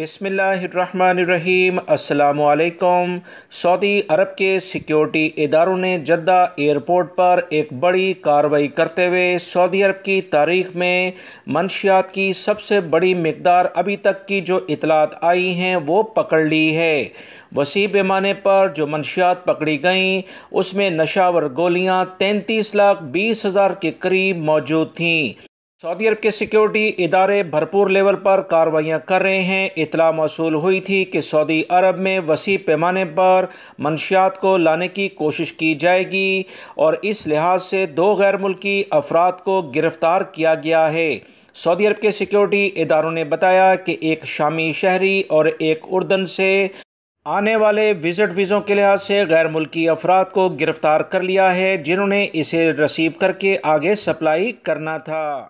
बिस्मिल्लाहिर्रहमानिर्रहीम। अस्सलामु अलैकुम। सऊदी अरब के सिक्योरिटी इदारों ने जद्दा एयरपोर्ट पर एक बड़ी कार्रवाई करते हुए सऊदी अरब की तारीख में मंशियात की सबसे बड़ी मिकदार अभी तक की जो इतलात आई हैं वो पकड़ ली है। वसी पैमाने पर जो मंशियात पकड़ी गईं उसमें नशावर गोलियां 33,20,000 के करीब मौजूद थीं। सऊदी अरब के सिक्योरिटी इदारे भरपूर लेवल पर कार्रवाइयाँ कर रहे हैं। इतला मौसूल हुई थी कि सऊदी अरब में वसी पैमाने पर मंशियात को लाने की कोशिश की जाएगी और इस लिहाज से 2 गैर मुल्की अफराद को गिरफ़्तार किया गया है। सऊदी अरब के सिक्योरिटी इदारों ने बताया कि एक शामी शहरी और एक उर्दन से आने वाले विज़िट वीज़ों के लिहाज से गैर मुल्की अफराद को गिरफ़्तार कर लिया है जिन्होंने इसे रिसीव करके आगे सप्लाई करना था।